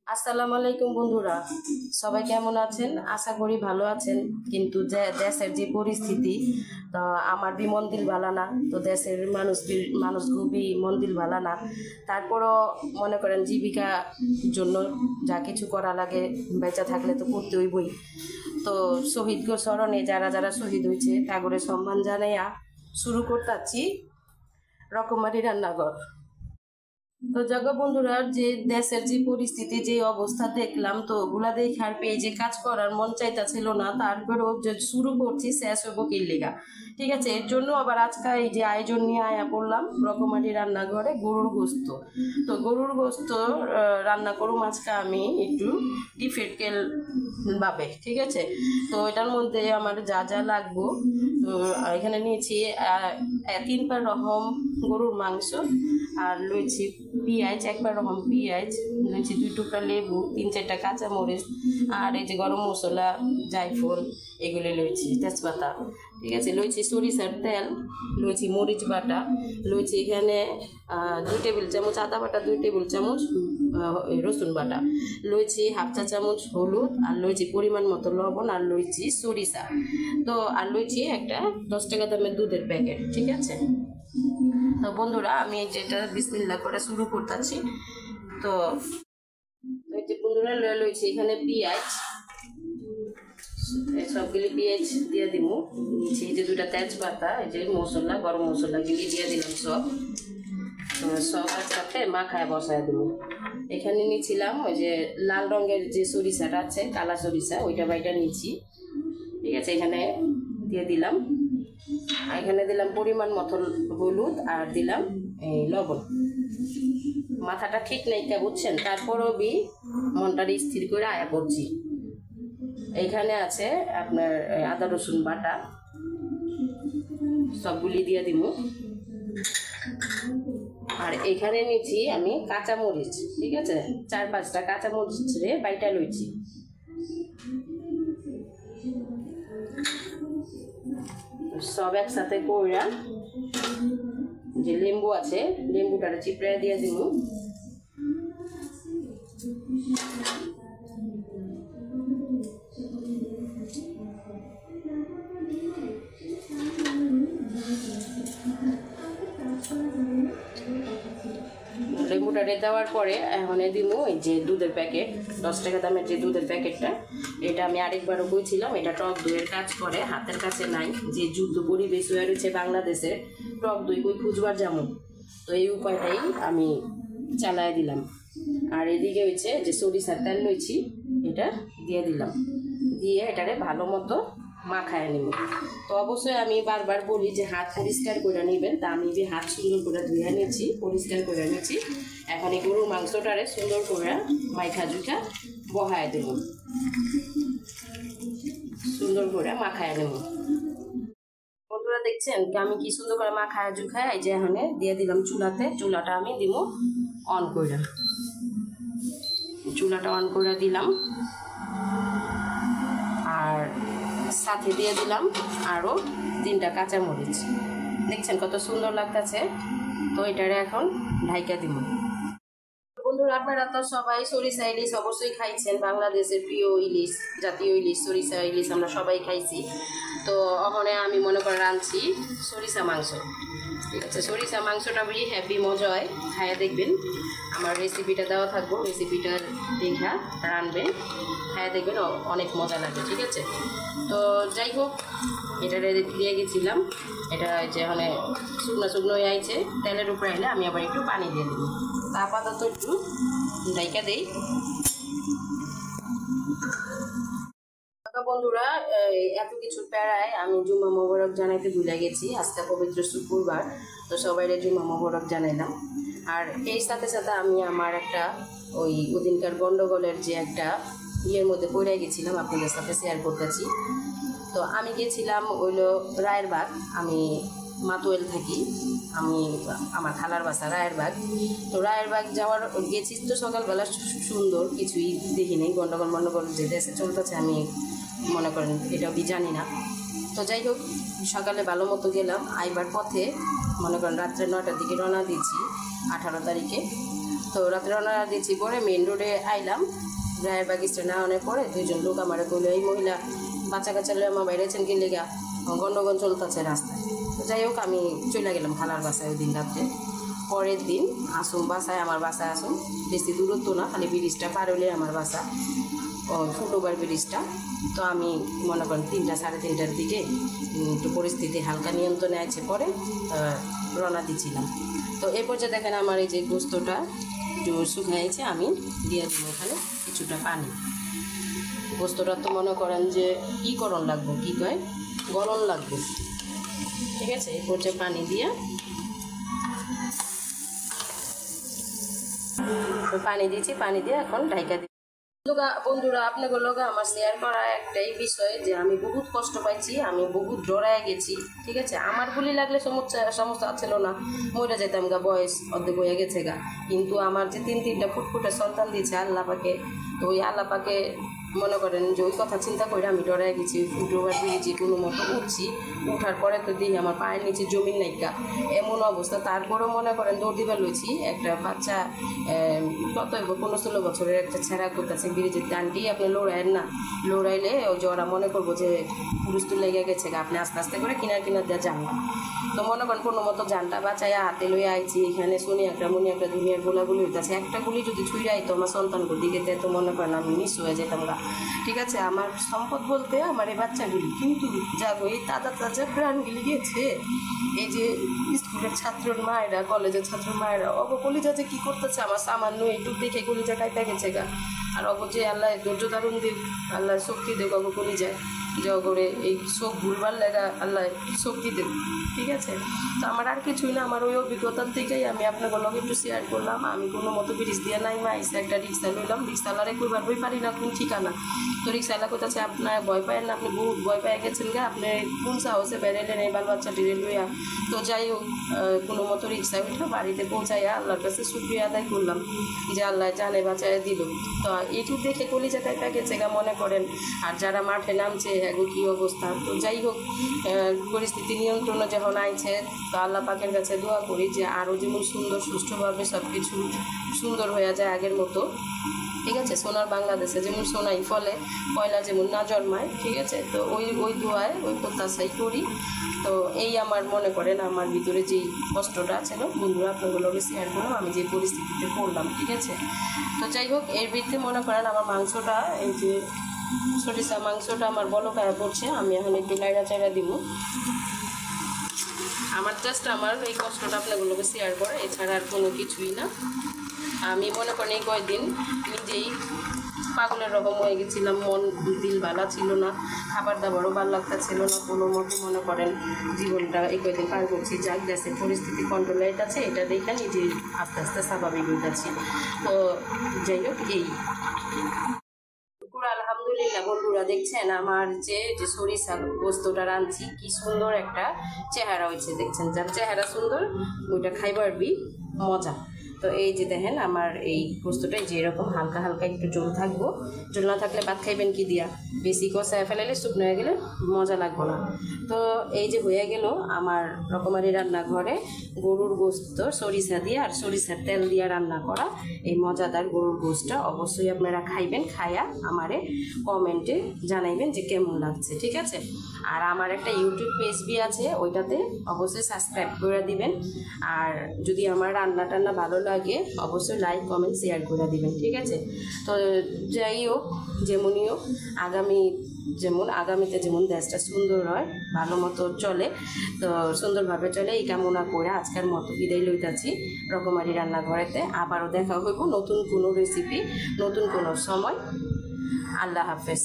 আসসালামু আলাইকুম বন্ধুরা, সবাই কেমন আছেন? আশা করি ভালো আছেন। কিন্তু যে দেশের যে পরিস্থিতি, তো আমার বি মন দিল ভালো না, তো দেশের মানুষ খুবই মন দিল ভালো না। তারপরও মনে করেন জীবিকা জন্য যা কিছু করা লাগে, বেঁচে থাকলে তো করতে হইবই। তো শহীদ স্মরণে যারা যারা শহীদ হয়েছে তাগরে সম্মান জানাইয়া শুরু করতেছি রকমারি রান্নাঘর। তো জাগো বন্ধুরা, যে দেশের যে পরিস্থিতি যে অবস্থা দেখলাম, তো ওগুলা দেখে আর পেজে কাজ করার মন চাইতেছিল না। তারপরেও যে শুরু করছি শেষ হইব কি লেগা, ঠিক আছে। এর জন্য আবার আজকে এই যে আয়োজন নিয়ে আয়া পড়লাম রকমারি রান্নাঘরে গরুর গোস্ত। তো গরুর গোস্ত রান্না করুম আজকে আমি একটু ডিফিকাল্ট ভাবে, ঠিক আছে। তো এটার মধ্যে আমার যা যা লাগবো, তো এখানে নিয়েছি 3 রকম গরুর মাংস, আর লইছি পেঁয়াজ, 1 রকম পেঁয়াজ লইছি, 2 টুকরা লেবু, 3-4টা কাঁচামরিচ, আর এই যে গরম মশলা, জায়ফল, এগুলো লইছি, তেজপাতা, ঠিক আছে। লইছি সরিষার তেল, লইছি মরিচ বাটা, লইছি এখানে 2 টেবিল চামচ আদা বাটা, 2 টেবিল চামচ রসুন বাটা, লইছি 1/2 চা চামচ হলুদ, আর লইছি পরিমাণ মতো লবণ, আর লইছি সরিষা, তো আর লইছি একটা 10 টাকা দামের দুধের প্যাকেট, ঠিক আছে। তো বন্ধুরা, আমি যেটা বিসমিল্লাহ করে শুরু করতেছি। তো এই যে বন্ধুরা লইছি এখানে পেঁয়াজ, সবগুলি পেঁয়াজ দিয়ে দিব। নিচে এই যে 2টা তেজপাতা, এই যে মশলা, গরম মশলা গুলি দিয়ে দিলাম সব। তো সব একসাথে মাখায় বসায় দেবো। এখানে নিয়েছিলাম ওই যে লাল রঙের যে সরিষাটা আছে, কালা সরিষা, ওইটা বাইটা নিচ্ছি, ঠিক আছে। এখানে দিয়ে দিলাম, আর এখানে দিলাম পরিমাণ মতো হলুদ, আর দিলাম এই লবণ। মাথাটা ঠিক নেই কে বুঝছেন, তারপরও মনটা স্থির করে আয়া করছি। এইখানে আছে আপনার আদা রসুন বাটা, সবগুলি দিয়ে দিব। আর এখানে নিচ্ছি আমি কাঁচামরিচ, ঠিক আছে, 4-5টা কাঁচামরিচ রে বাইটা লইছি। সব একসাথে কইরা যে লেম্বু আছে, লেম্বুটারে চিপড়ে দিয়ে দিব। লেবুটারে দেওয়ার পরে এখন দিব এই যে দুধের প্যাকেট, 10 টাকা দামের যে দুধের প্যাকেটটা, এটা আমি আরেকবারও কইছিলাম, এটা টক দইয়ের কাজ করে, হাতের কাছে নাই। যে যুদ্ধ পরিবেশ হয়ে রয়েছে বাংলাদেশে, টক দই কই খুঁজবার যেমন, তো এই উপায়টাই আমি চালায় দিলাম। আর এদিকে হয়েছে যে সরিষার তেল লইছি, এটা দিয়ে দিলাম, দিয়ে এটারে ভালো মতো মাখায় নিব। তো অবশ্যই আমি বারবার বলি যে হাত পরিষ্কার করে নেবেন, তা আমি যে হাত সুন্দর করে ধুয়ে নিয়েছি, পরিষ্কার করে নিয়েছি। এখন এই গরুর মাংসটারে সুন্দর করে মাইখা জুখা বহায় দেব, সুন্দর করে মাখায় নেব। বন্ধুরা দেখছেন আমি কি সুন্দর করে মাখায় জুখায়, এই যে এখানে দিয়ে দিলাম চুলাতে। চুলাটা আমি দিব অন করে, চুলাটা অন করে দিলাম, আর সাথে দিয়ে দিলাম আরও 3টা কাঁচামরিচ। দেখছেন কত সুন্দর লাগতেছে। তো এটারে এখন ঢাইকা দিব। বন্ধুরা, আপনারা তো সবাই সরিষা ইলিশ অবশ্যই খাইছেন, বাংলাদেশের প্রিয় ইলিশ, জাতীয় ইলিশ সরিষা ইলিশ আমরা সবাই খাইছি। তো ওখানে আমি মনে করে রাঁধছি সরিষা মাংস, ঠিক আছে। সরিষা মাংসটা বেশি হ্যাপি মজা হয়, খাইয়া দেখবেন। আমার রেসিপিটা দেওয়া থাকবো, রেসিপিটার দেখা রাঁধবেন, খাইয়া দেখবেন, অনেক মজা লাগে, ঠিক আছে। তো যাই হোক, এটা দিয়ে গেছিলাম, এটা যে মানে শুকনো শুকনো হয়ে আইছে, তেলের উপরে এলে আমি আবার একটু পানি দিয়ে দেবো। তা আপাতত একটু ঢাইকা দেই। বন্ধুরা, এত কিছু প্যারায় আমি জুম্মা মোবারক জানাইতে ভুলে গেছি। আজকে পবিত্র শুক্রবার, তো সবাই জুম্মা মোবারক জানাইলাম। আর এই সাথে সাথে আমি আমার একটা ওদিনকার গন্ডগোলের যে একটা ইয়ের মধ্যে পড়ে গেছিলাম, আপনাদের সাথে শেয়ার করতেছি। তো আমি গেছিলাম রায়েরবাগ, আমি মাতুয়েল থাকি, আমি আমার খালার বাসা রায়েরবাগ। তো রায়েরবাগ যাওয়ার গেছি, তো সকালবেলা সুন্দর কিছুই দেখি নেই, গন্ডগোল যে দেশে চলতেছে আমি মনে করেন এটাও জানি না। তো যাই হোক, সকালে ভালো মতো গেলাম, আইবার পথে মনে করেন রাত্রে 9টার দিকে রওনা দিয়েছি 18 তারিখে। তো তো রাত্রে রওনা দিচ্ছি পরে মেন রোডে আইলাম, ড্রাইভার স্ট্যান্ড আনার পরে দুইজন লোক আমার বললো এই মহিলা বাচ্চা কাচ্চা আমার বাইরেছেন কি লেগা গন্ডগোল চলতেছে রাস্তায়। তো যাই হোক আমি চলে গেলাম খালার বাসায় ওই দিন রাত্রে। পরের দিন আসুম বাসায়, আমার বাসায় আসুম, বেশি দূরত্ব না, খালি ব্রিজটা পার হলে আমার বাসা, ফুটওভার ব্রিজটা। তো আমি মনে করেন 3টা সাড়ে 3টার দিকে একটু পরিস্থিতি হালকা নিয়ন্ত্রণে আছে, পরে রওনা দিচ্ছিলাম। তো এরপর যে দেখেন আমার এই যে গোস্তটা একটু শুকাইছে, আমি দিয়ে দিব ওখানে কিছুটা পানি। গোস্তটা তো মনে করেন যে কী করণ লাগবো, কী কয় গলন লাগবে, ঠিক আছে। এই পর্যায়ে পানি দিয়ে পানি দিয়েছি, পানি দিয়ে এখন ঢাইকা দিই। বন্ধুরা আপনাদের লগে আমার শেয়ার করা একটাই বিষয় যে আমি বহুত কষ্ট পাইছি, আমি বহুত ডরায় গেছি, ঠিক আছে। আমার গুলি লাগলে সমস্যা ছিল না, মরে যেতাম গা, বয়স অর্ধেক হয়ে গেছে গা। কিন্তু আমার যে 3টা ফুটফুটে সন্তান দিয়েছে আল্লাহ পাকে, তো ওই আল্লাহ পাকে মনে করেন যে ওই কথা চিন্তা করে আমি ডরায় গেছি। ফুটওভার দিয়েছি, কোনো মতো উঠছি, উঠার পরে তো দিই আমার পায়ের নিচে জমিন নাইকা এমন অবস্থা। তারপরেও মনে করেন দৌড় দিবার লইছি, একটা বাচ্চা কত 15-16 বছরের একটা ছেঁড়া করতেছে ব্রিজের আন্টি আপনি লড়াইয়ের না, লড়াইলে ওই যে ওরা মনে করবো যে পুরুষ তো লেগে গেছে গা, আপনি আস্তে আস্তে করে কিনার দিয়ে যান না। তো মনে করেন কোনো মতো জানটা বাঁচাইয়া হাতে লইয়া আইছি, এখানে শুনি একটা মনি একটা দুনিয়ার গোলাগুলি হইতেছে, একটা গুলি যদি ছুঁড়ে আইতো আমার সন্তানগুলো দিকে তো মনে করেন আমি মিস হয়ে যেতাম গা, ঠিক আছে। আমার সম্পদ বলতে আমার এই বাচ্চাগুলি, কিন্তু যাবো এই তাজা প্রাণগুলি গেছে। এই যে স্কুলের ছাত্রর মায়েরা, কলেজের ছাত্র মায়েরা কলিজা যে কী করতেছে আমার সামান্য একটু দেখে কলিজা কাইপা গেছে গা। আর যে আল্লাহ ধৈর্য ধারণ দিক, আল্লাহ শক্তি দেব কলিজায়, যে করে এই চোখ ভুলবার লেগা আল্লাহ শক্তি দেব, ঠিক আছে। তো আমার আর কিছুই না, আমার ওই অভিজ্ঞতার থেকেই আমি আপনাদের লগে একটু শেয়ার করলাম। আমি কোনো মতো ব্রিজ দিয়ে নাই মাইসে একটা রিক্সা লইলাম, রিক্সাওয়ালারে কইবার বই পারি না কোন ঠিকানা। তো রিক্সাওয়ালা কোথাছে আপনার ভয় পায়েন না, আপনি বহুত ভয় পেয়ে গেছেন গা, আপনি কোন সাহসে বেড়াইলেন এই বাল বাচ্চাটিরে লইয়া। তো যাই হোক কোনো মতো রিক্সা উঠে বাড়িতে পৌঁছাইয়া আল্লাহর কাছে শুকরিয়া আদায় করলাম যে আল্লাহ জানে বাঁচাইয়া দিল। তো এইটুকু দেখে কলিজা কাইপা গেছে গা মনে করেন। আর যারা মাঠে নামছে এগো কী অবস্থা। তো যাই হোক পরিস্থিতি নিয়ন্ত্রণে যখন আইছে, তো আল্লাহ পাকের কাছে দোয়া করি যে আরও যেমন সুন্দর সুষ্ঠুভাবে সব কিছু সুন্দর হয়ে যায় আগের মতো, ঠিক আছে। সোনার বাংলাদেশে যেমন সোনাই ফলে পয়লা যেমন না জন্মায়, ঠিক আছে। তো ওই দোয়ায় ওই প্রত্যাশাই করি। তো এই আমার মনে করেন আমার ভিতরে যেই কষ্টটা ছিল বন্ধুরা আপনাগুলোকে শেয়ার করলাম, আমি যে পরিস্থিতিতে পড়লাম, ঠিক আছে। তো যাই হোক এর ভিত্তিতে মনে করেন আমার মাংসটা, এই যে সরিষা মাংসটা আমার বলকায়া পড়ছে, আমি এখন একটু লাইড়া চাইড়া দিব। আমার জাস্ট আমার এই কষ্টটা আপনাগুলোকে শেয়ার করে, এছাড়া আর কোনো কিছুই না। আমি মনে করেন এই কয়েকদিন নিজেই পাগলের রকম হয়ে গেছিলাম, মন দিল ভালো ছিল না, খাবার দাবারও ভালো লাগতেছিল না, কোনো মতো মনে করেন জীবনটা এই কয়েকদিন পার করছি। যাক গ্যাসের পরিস্থিতি কন্ট্রোলে আছে, এটা দেখে নিজে আস্তে আস্তে স্বাভাবিক হইতেছি। তো যাই হোক এই আলহামদুলিল্লাহ বন্ধুরা, দেখছেন আমার যে সরিষা গোস্তটা রাঁধছি কি সুন্দর একটা চেহারা হয়েছে, দেখছেন যার চেহারা সুন্দর ওইটা খাইবার বি মজা। তো এই যে দেখেন আমার এই গোস্তটাই যে এরকম হালকা হালকা একটু জল থাকবো, জল না থাকলে ভাত খাইবেন কি দিয়া, বেশি কষায় ফেলাইলে শুকনো হয়ে গেলে মজা লাগবো না। তো এই যে হয়ে গেল আমার রকমারি রান্নাঘরে গরুর গোস্ত সরিষা দিয়ে আর সরিষার তেল দিয়ে রান্না করা এই মজাদার গরুর গোস্তটা। অবশ্যই আপনারা খাইবেন, খাইয়া আমারে কমেন্টে জানাইবেন যে কেমন লাগছে, ঠিক আছে। আর আমার একটা ইউটিউব পেজ বি আছে, ওইটাতে অবশ্যই সাবস্ক্রাইব করে দিবেন। আর যদি আমার রান্না টান্না ভালো লাগে অবশ্যই লাইক কমেন্ট শেয়ার করে দিবেন, ঠিক আছে। তো যাই হোক যেমনই হোক আগামীতে যেমন দেশটা সুন্দর হয়, ভালো মতো চলে, তো সুন্দরভাবে চলে এই কামনা করে আজকের মতো বিদায় লইতাছি রকমারি রান্নাঘরেতে। আবারও দেখা হইব নতুন কোনো রেসিপি, নতুন কোনো সময়। আল্লাহ হাফেজ।